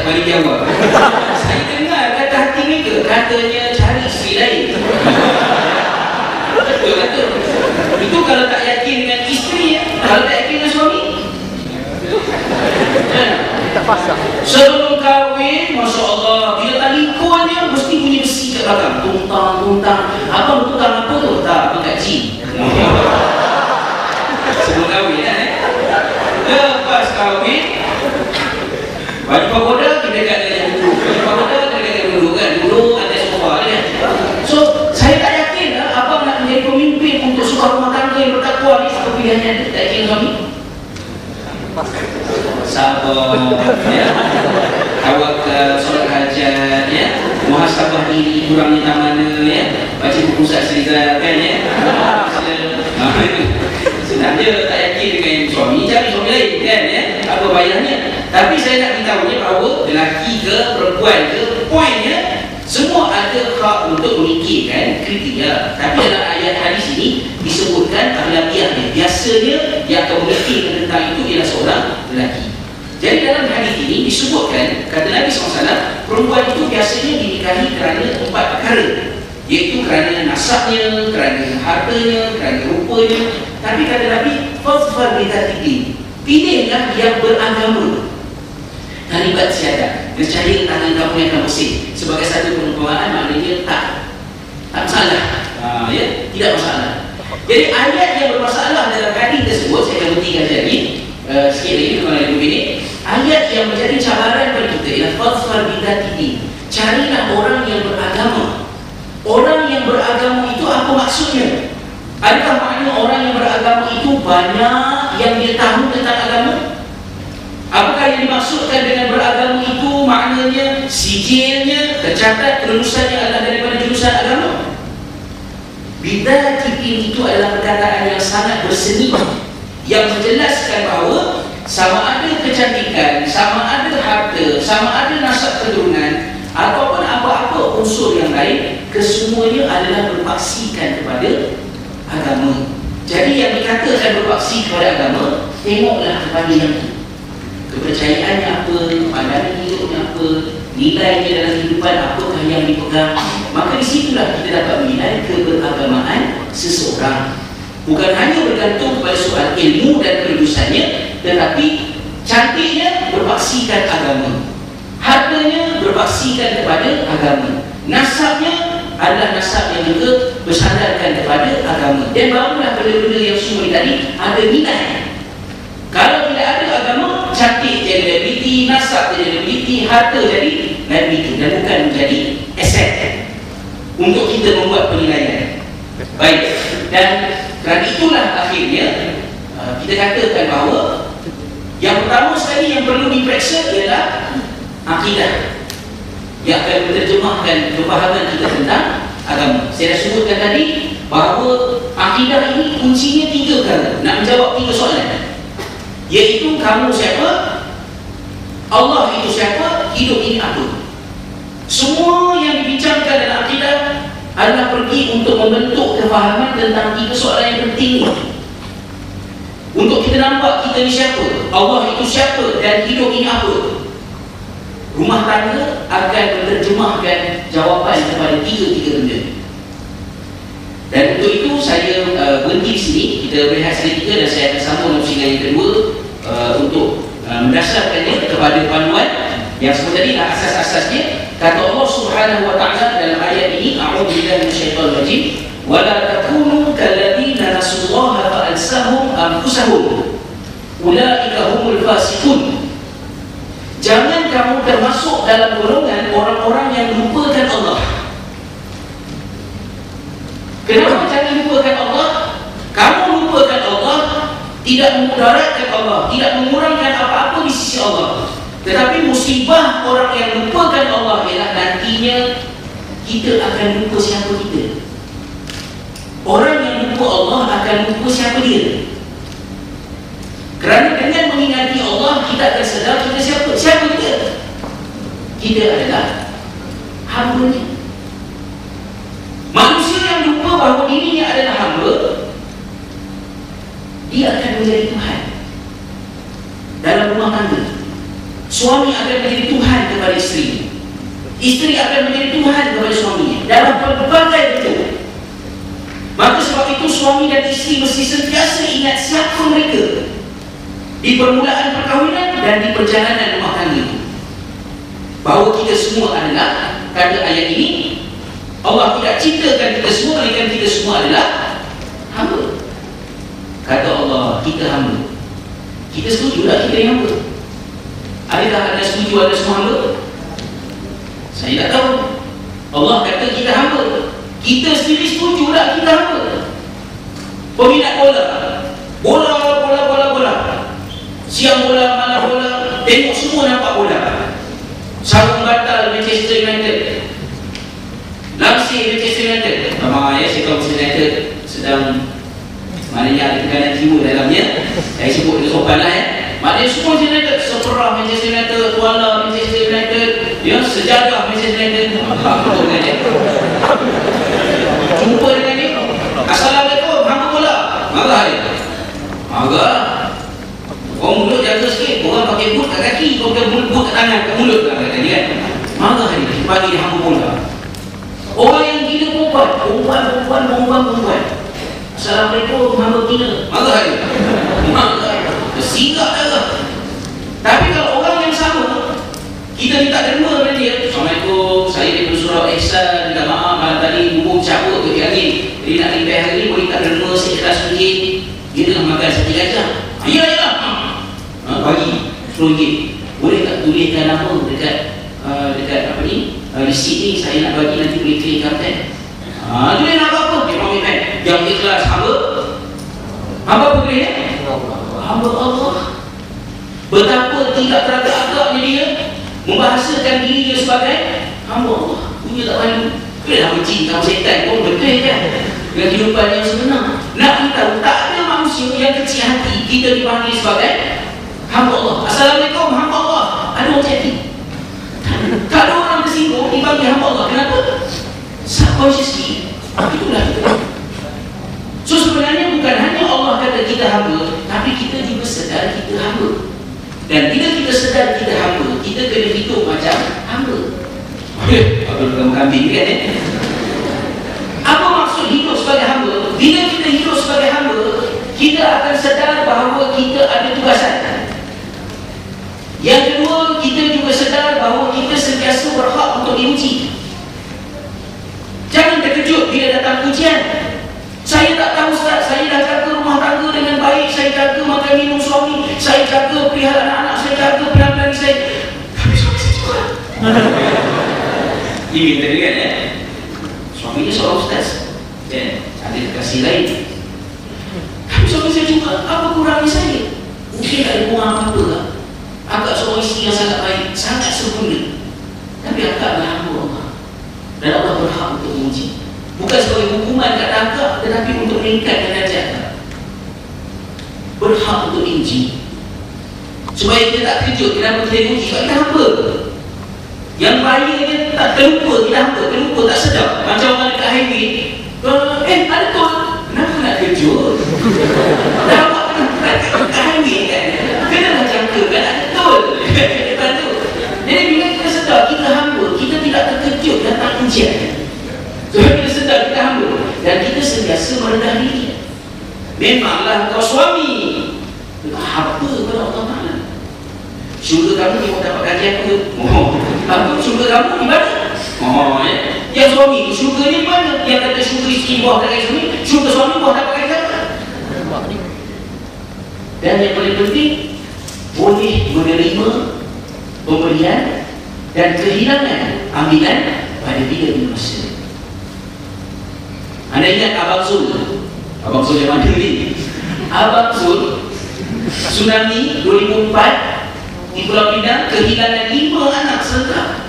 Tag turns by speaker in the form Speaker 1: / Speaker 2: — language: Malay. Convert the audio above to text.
Speaker 1: bagi jawab. Saya dengar kata hati mereka, katanya cari isteri lain. Betul. Itu kalau tak yakin dengan isteri ya, kalau tak yakin dengan suami.
Speaker 2: Tak pasang.
Speaker 1: Sebelum kahwin, Masya Allah, bila tali ikon dia mesti bunyi besi kat belakang. Tuntang. Abang tuntang apa tu? Tak, dekat jin. Sebelum kahwin kan lepas kahwin baju pagoda kita dekat dengan dulu. Baju pagoda kita dekat dengan dulu kan. Dulu atas sofa kan. So saya tak yakin lah abang nak menjadi pemimpin untuk sebuah rumah tangga yang bertakwa ni. Apa pilihannya? Tak yakin suami? Sabar ya. Awak solat hajat ya. Muhasabah diri kurangnya tak mana ya. Baca buku Ustaz Rizal kan ya. Senang je tak yakin dengan suami, cari suami lain kan ya. Apa payahnya? Tapi saya nak beritahunya bahawa lelaki ke perempuan ke, poinnya semua ada hak untuk memikirkan kriteria. Tapi dalam ayat hadis ini disebutkan aghlabiahnya. Biasanya yang akan memikirkan tentang itu ialah seorang lelaki. Jadi dalam hadis ini disebutkan, kata Nabi SAW, perempuan itu biasanya dinikahi kerana 4 perkara, iaitu kerana nasabnya, kerana hartanya, kerana rupanya. Tapi kata Nabi, fadfar bidatiddin, pilihlah yang beragama. Kalimat syahadah, nescaya tangan kamu yang akan bersih. Sebagai satu perumpamaan maknanya tak masalah. Ya, tidak masalah. Jadi ayat yang bermasalah dalam hadis tersebut, saya akan buktikan jadi sikit lagi kalau ada ini. Ayat yang menjadi cabaran bagi kita ialah fadfar bidatiddin. Carilah orang yang beragama. Orang yang beragama itu apa maksudnya? Adakah makna orang yang beragama itu banyak yang dia tahu tentang agama? Apakah yang dimaksudkan dengan beragama itu maknanya sijilnya, tercatat kelulusannya adalah daripada jurusan agama? Bidatiddin itu adalah perkataan yang sangat berseni yang menjelaskan bahawa sama ada kecantikan, sama ada harta, sama ada nasab keturunan ataupun apa-apa unsur yang lain, kesemuanya adalah berpaksikan kepada agama. Jadi yang dikatakan berpaksi kepada agama, tengoklah kepada yang itu. Kepercayaannya apa, pandangan hidupnya apa, nilainya dalam kehidupan apakah yang dipegang. Maka disitulah kita dapat menilai keberagamaan seseorang. Bukan hanya bergantung pada soal ilmu dan kelulusannya, tetapi cantiknya berpaksikan agama, hartanya berpaksikan kepada agama, nasabnya adalah nasab yang juga bersandarkan kepada agama. Dan barulah benda-benda yang semua tadi ada nilai. Kalau tidak ada agama, cantik jadi liability, nasab jadi liability, harta jadi liability, dan bukan menjadi aset untuk kita membuat penilaian. Baik, dan kerana itulah akhirnya kita katakan bahawa yang pertama sekali yang perlu diperiksa ialah akidah yang akan menerjemahkan kefahaman kita tentang agama. Saya dah sebutkan tadi bahawa akidah ini kuncinya 3 perkara, nak menjawab 3 soalan, iaitu kamu siapa, Allah itu siapa, hidup ini apa. Semua yang dibincangkan dalam akidah adalah pergi untuk membentuk kefahaman tentang 3 soalan yang penting ini. Untuk kita nampak kita ni siapa, Allah itu siapa, dan hidup ini apa. Rumah tangga akan menerjemahkan jawapan kepada 3 benda. Dan untuk itu saya berhenti di sini. Kita berehat seketika dan saya akan sambung dengan pusingan yang kedua untuk mendasarkannya kepada panduan yang seperti tadi lah asas-asasnya. Kata Allah Subhanahu wa taala dalam ayat ini, a'udzubillahi minasyaitonir rajim, wa la takunu kalladzina nasullaha fa ansahum anfusahum ulaika humul fasiqun. Jangan kamu termasuk dalam golongan orang-orang yang lupakan Allah. Kenapa jangan lupakan Allah? Kamu lupakan Allah tidak memudaratkan Allah, tidak mengurangkan apa-apa di sisi Allah. Tetapi musibah orang yang lupakan Allah ialah nantinya kita akan lupa siapa kita. Orang yang lupa Allah akan lupa siapa dia. Kerana dengan mengingati Allah, kita akan sedar kita siapa. Siapa kita? Kita adalah hamba-Nya. Manusia yang lupa bahawa dirinya adalah hamba, dia akan menjadi Tuhan dalam rumah tangga. suami akan menjadi Tuhan kepada isteri, isteri akan menjadi Tuhan kepada suaminya dalam berbagai bentuk. Maka sebab itu suami dan isteri mesti sentiasa ingat siapa mereka di permulaan perkahwinan dan di perjalanan rumah tangga itu, bahawa kita semua adalah, kata ayat ini, Allah tidak ciptakan kita semua, melainkan kita semua adalah hamba. Kata Allah, kita hamba. Kita setuju tak kita yang hamba? Adakah anda setuju ada semua hamba? Saya tak tahu. Allah kata kita hamba. Kita sendiri setuju tak kita hamba? Peminat bola, bola, siang bola, malam bola, tengok semua nampak bola. Sarung batal Manchester United, langsir Manchester United. Ya, saya tahu Manchester United sedang, maknanya ada tekanan jiwa dalamnya. Saya sebut dengan sopan lah ya. Maknanya semua Manchester United, seperah Manchester United, kuala Manchester United, ya, sejadah Manchester United. Betul dengan dia. Jumpa dengan dia, Assalamualaikum, hamba bola. Marah dia. Marah. Orang mulut jaga sikit, orang pakai boot kat kaki, orang pakai boot kat tangan, kat mulut lah kata dia kan. Marah dia, panggil dia hamba bola. Orang yang gila perempuan. Assalamualaikum, hamba gila. Marah dia. Tersinggap dah. Tapi kalau orang yang sama, kita minta derma pada dia, Assalamualaikum, saya daripada surau ihsan, minta maaf malam tadi bubuk cabut ke angin, jadi nak repair hari ni, boleh tak derma sekelas RM1? Dia tengah makan sate gajah. Yalah. Bagi RM10. Boleh tak tuliskan nama dekat apa ni, receipt ni, saya nak bagi, nanti boleh claim kapten. Tulis nak apa? Dia ambil pen. Yang ikhlas hamba apa boleh ya? Hamba Allah. Betapa tidak teragak-agaknya dia membahasakan diri dia sebagai hamba Allah. Punya tak malu. Kelah mencinta setan pun betul kan? Dengan kehidupan yang sebenar. Nak tahu, tak ada manusia yang kecil hati kita dipanggil sebagai hamba Allah. Assalamualaikum, hamba Allah. Ada orang hati? Tak ada orang tersinggung dipanggil hamba Allah. Kenapa? Subconsciously. Itulah kita. So sebenarnya bukan hanya Allah kata kita hamba, tapi kita juga sedar kita hamba. Dan bila kita sedar kita hamba, kita kena hidup macam hamba. Abang kamu kambing kan Apa maksud hidup sebagai hamba? Bila kita hidup sebagai hamba, kita akan sedar bahawa kita ada tugasan. Yang kedua, kita juga sedar bahawa kita sentiasa berhak untuk diuji. Jangan terkejut bila datang ujian. Saya tak tahu Ustaz, saya dah jaga rumah tangga dengan baik, saya jaga makan minum suami, saya jaga perihal anak-anak, saya jaga perihal lagi saya. Tapi suami saya juga. Dia minta dia kan ya? Suaminya seorang Ustaz, ada kekasih lain. Tapi suami saya juga, apa kurangnya saya? Mungkin tak ada kurang apa-apa lah. Akak seorang isteri yang sangat baik, sangat sempurna. Tapi akak adalah hamba Allah. Dan Allah berhak untuk menguji. Bukan sebagai hukuman kat akak, tetapi untuk meningkatkan darjat akak. Berhak untuk diuji. Supaya kita tak kejut, kenapa kita diuji? Sebab kita hamba. Yang bahaya dia tak terlupa, kita hamba, terlupa, tak sedar. Macam orang dekat highway, ada tol. Kenapa nak kejut? Dah awak dekat highway kan? Kena macam tu kan, ada tol. Depan tu. Jadi bila kita sedar, kita hamba, kita tidak terkejut datang ujian. Sebab kita sedar kita hamba dan kita sentiasa merendah diri. Memanglah kau suami, apa kepada Allah Ta'ala? Syurga kamu dia mau dapat gaji apa? Apa syurga kamu di mana? Ya. Yang suami itu syurga ni mana? Yang kata syurga isteri buah tak gaji suami, syurga suami buah dapat gaji apa? Dan yang paling penting, boleh menerima pemberian dan kehilangan ambilan pada bila-bila masa. Anda ingat Abang Zul? Abang Zul yang mana ni? Abang Zul, tsunami 2004 di Pulau Pinang, kehilangan 5 anak serta.